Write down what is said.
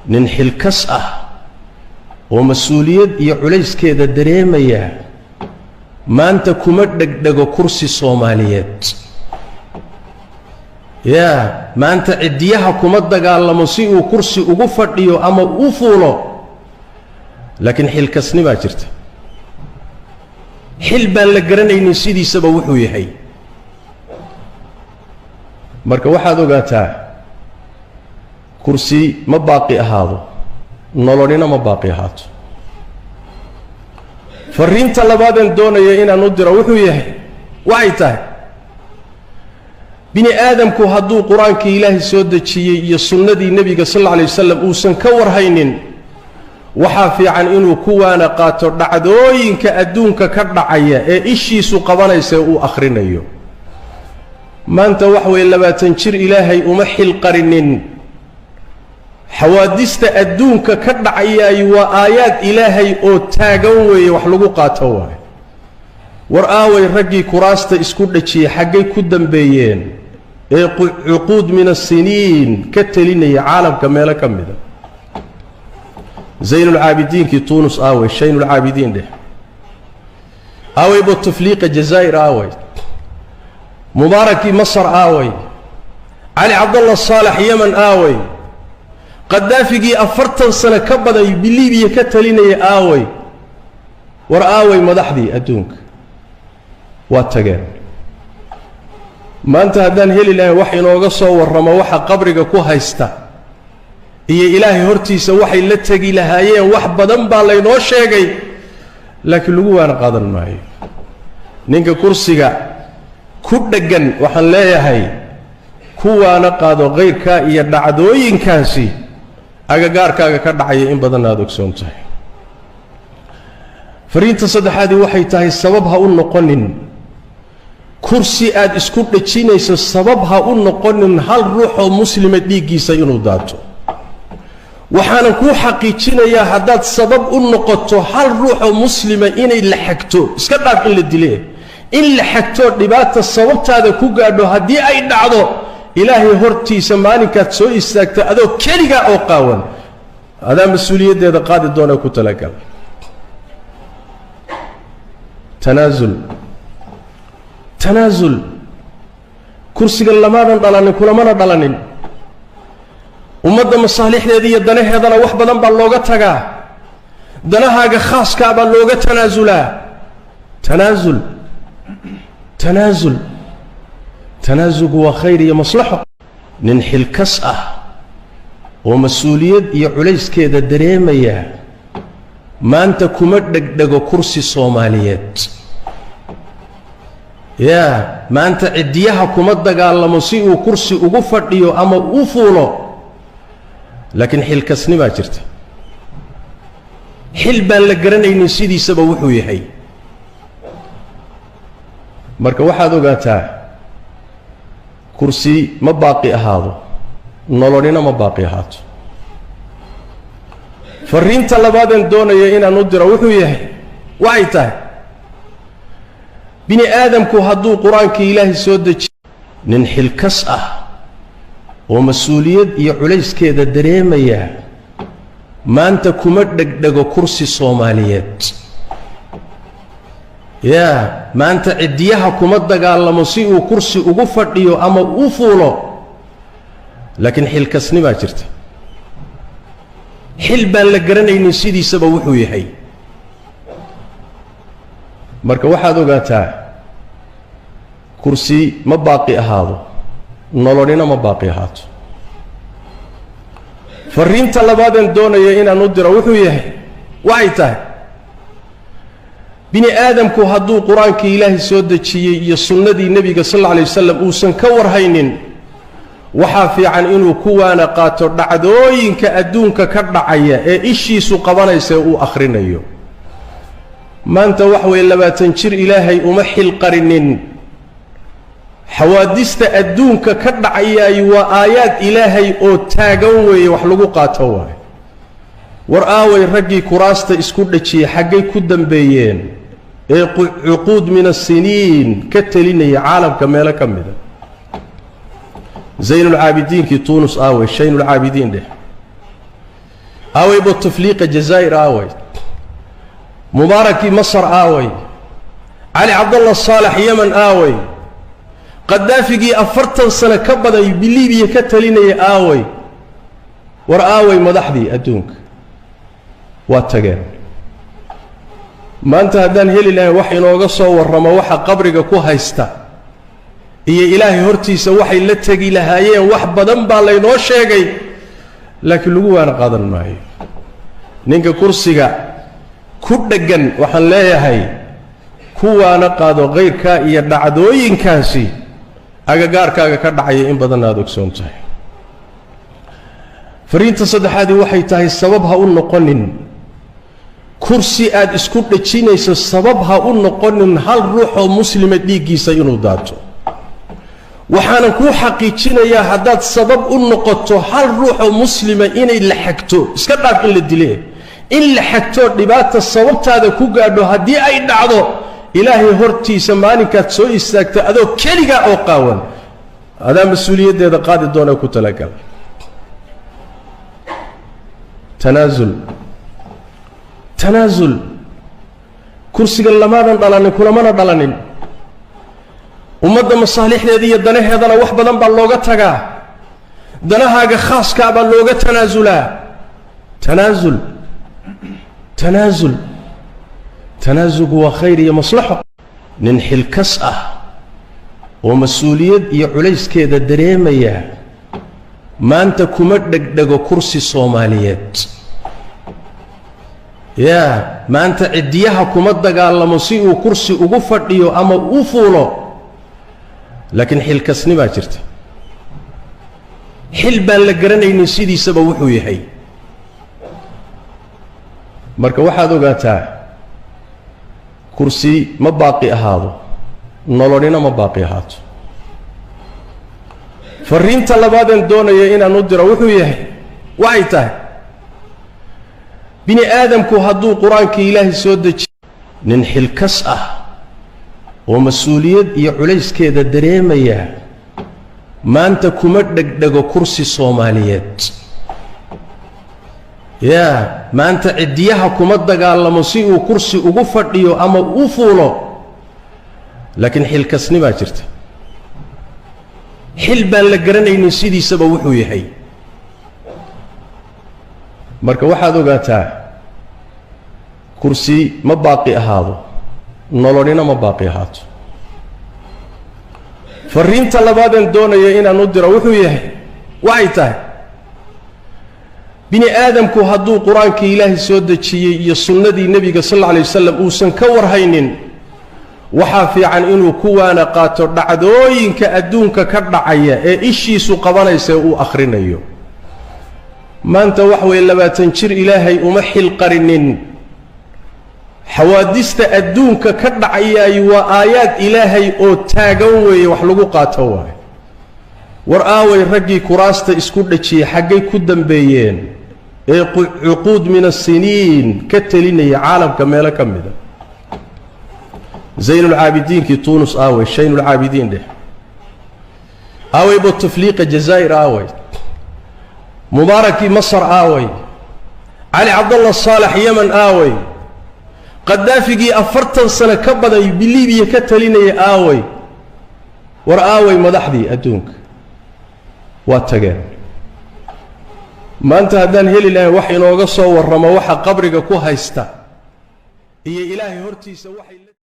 nin xilkas ah oo mas'uuliyad iyo culayskeeda dareemaya maanta kuma dhegdhego kursi Soomaaliyeed maanta cidiyaha kuma dagaalamo si uu kursi ugu fadhiyo ama u fuulo laakiin xilkasni baa jirta xil baan la garanaynin sidiisaba wuxuu yahay marka waxaad ogaataa kursi ma baaqi ahaado nololina ma baaqi ahaato fariinta labaadan doonaya inaan u diro wuxuu yahay waxay tahay bini aadamku hadduu qur-aankii ilaahay soo dejiyey iyo sunnadii nebiga sallallahu alayhi wasallam uusan ka warhaynin waxaa fiican inuu kuwaana qaato dhacdooyinka adduunka ka dhacaya ee ishiisu qabanaysa uu akhrinayo maanta wax way 20 jir ilaahay uma xil qarinin xawaadista adduunka ka dhacayay waa aayaad ilaahay oo taagan weeye wax lagu qaato waay war aaway raggii kuraasta isku dhajiyay xaggay ku dambeeyeen ee cuquud min as-siniin ka talinaya caalamka meelo ka mid ah zaynul aabidiin ki tunis aaway shaynul aabidiin de aaway butufliqa jazaa'ir aaway mubaaraki masar aaway ali abdullah salih yaman aaway qadaafigi 40 sano ka badan bilibiya ka talinaya aaway war aaway madaxdii adduunka waa tageen maanta haddaan heli lahayn wax inooga soo warramo waxa qabriga ku haysta iyo ilaahay hortiisa waxay la tagi lahaayeen wax badan baa laynoo sheegay laakiin lagu waana qaadan maayo ninka kursiga ku dhagan waxaan leeyahay kuwaana qaado qeyrka iyo dhacdooyinkaasi agagaarkaaga ka dhacaya in badan aad ogsoon tahay fariinta saddexaad waxay tahay sabab ha u noqonin kursi aad isku dhajinayso sabab ha u noqonin hal ruux oo muslima dhiigiisa inuu daato waxaan ku xaqiijinayaa haddaad sabab u noqoto hal ruux oo muslima inay la xagto iska dhaaf in la dile in la xagto dhibaata sababtaada ku gaadho haddii ay dhacdo ilaahay hortiisa maalinkaad soo istaagto adoo keliga oo qaawan adaa mas'uuliyaddeeda qaadi doona ku talagal تنازل كرسي لماذا دلانين كلمانا دلانين ummadda masaalixdeeda iyo danaheedana wax badan baa looga tagaa danahaaga khaaska baa looga tanaazulaa tanaazugu waa khayr iyo maslaxo nin xilkas ah oo mas'uuliyad iyo culayskeeda dareemaya maanta kuma dhegdhego kursi Soomaaliyeed maanta cidiyaha kuma dagaalamo si uu kursi ugu fadhiyo ama u fuulo laakiin xilkasni baa jirta xil baan la garanaynin sidiisaba wuxuu yahay marka waxaad ogaataa kursi ma baaqi ahaado nololina ma baaqi ahaato fariinta labaadan doonaya inaan u diro wuxuu yahay waxay tahay bini aadamku hadduu qur-aankii ilaahay soo dejiyey nin xilkas ah oo mas'uuliyad iyo culayskeeda dareemaya maanta kuma dhegdhego kursi Soomaaliyeed maanta cidiyaha kuma dagaalamo si uu kursi ugu fadhiyo ama u fuulo laakiin xilkasni baa jirta xil baan la garanaynin sidiisaba wuxuu yahay marka waxaad ogaataa kursi ma baaqi ahaado nololina ma baaqi ahaato fariinta labaadan doonaya inaan u diro wuxuu yahay waxay tahay bini aadamku hadduu qur-aankii ilaahay soo dejiyey iyo sunnadii nebiga sallallahu alayhi wasallam uusan ka warhaynin waxaa fiican inuu kuwaana qaato dhacdooyinka adduunka ka dhacaya ee ishiisu qabanaysa uu akhrinayo maanta wax way 20 jir ilaahay uma xil qarinin xawaadista adduunka ka dhacayay waa aayaad ilaahay oo taagan weeye wax lagu qaato waay war aaway raggii kuraasta isku dhajiyay xaggay ku dambeeyeen ee cuquud min as-siniin ka talinaya caalamka meelo ka mid ah zaynul aabidiin ki tunis aaway shaynul aabidiin de aaway bouteflika jazaa'ir aaway mubaarakii masar aaway cali cabdallah saalax yeman aaway qadaafigii 40 sano ka badan biliibiya ka talinaya aaway war aaway madaxdii adduunka waa tageen maanta haddaan heli lahayn wax inooga soo warramo waxa qabriga ku haysta iyo ilaahay hortiisa waxay la tegi lahaayeen wax badan baa laynoo sheegay laakiin lagu waana qaadan maayo ninka kursiga ku dheggan waxaan leeyahay kuwaana qaado qayrkaa iyo dhacdooyinkaasi agagaarkaaga ka dhacaya in badan aad ogsoon tahay fariinta saddexaadii waxay tahay sabab ha u noqonin kursi aad isku dhajinayso sabab ha u noqonin hal ruux oo muslima dhiiggiisa inuu daato waxaanan kuu xaqiijinayaa haddaad sabab u noqoto hal ruux oo muslima inay la xagto iska dhaaf in la dile in la xagto dhibaata sababtaada ku gaadho haddii ay dhacdo ilaahay hortiisa maalinkaad soo istaagto adoo keligaa oo qaawan adaa mas-uuliyaddeeda qaadi doona ku talagal tanaasul kursiga lamaadan dhalanin kulamana dhalanin ummadda masaalixdeeda iyo danaheedana wax badan baa looga tagaa danahaaga khaaskaa baa looga tanaasulaa tanaasulku waa khayr iyo maslaxo nin xilkas ah oo mas-uuliyad iyo culayskeeda dareemaya maanta kuma dhegdhego kursi soomaaliyeed yaa maanta ciddiyaha kuma dagaalamo si uu kursi ugu fadhiyo ama u fuulo laakiin xilkasnimaa jirta xil baan la garanaynin sidiisaba wuxuu yahay marka waxaad ogaataa kursi ma baaqi ahaado nolonina ma baaqi ahaato fariinta labaadeen doonaya inaan u diro wuxuu yahay waxay tahay bini aadamku hadduu qur-aankii ilaahay soo dejiyo nin xilkas ah oo mas-uuliyad iyo culayskeeda dareemaya maanta kuma dhegdhego kursi soomaaliyeed yaa maanta ciddiyaha kuma dagaalamo si uu kursi ugu fadhiyo ama u fuulo laakiin xilkasnimaa jirta xil baan la garanaynin sidiisaba wuxuu yahay marka waxaad ogaataa kursi ma baaqi ahaado nolonina ma baaqi ahaato fariinta labaadeen doonaya inaan u diro wuxuu yahay waxay tahay bini aadamku hadduu qur-aankii ilaahay soo dejiyey iyo sunnadii nebiga sal alla alay wasalam uusan ka warhaynin waxaa fiican inuu kuwaana qaato dhacdooyinka adduunka ka dhacaya ee ishiisu qabanaysa uu akhrinayo maanta wax weeye 20 jir ilaahay uma xil qarinin xawaadista adduunka ka dhacayay waa aayaad ilaahay oo taagan weeye wax lagu qaato waay war aaway raggii kuraasta isku dhajiyay xaggay ku dambeeyeen ee cuquud min as-siniin ka talinaya caalamka meelo ka mida zaynul caabidiinkii tuunus aaway shaynul caabidiin dheh aaway bouteflika jazaa'ir aaway mubaarakii masar aaway cali cabdallah saalax yeman aaway qadaafigii 40 sano ka badan biliibiya ka talinaya aaway war aaway madaxdii adduunka waa tageen maanta haddaan heli lahayn wax inooga soo warramo waxa qabriga ku haysta iyo ilaahay hortiisa waxay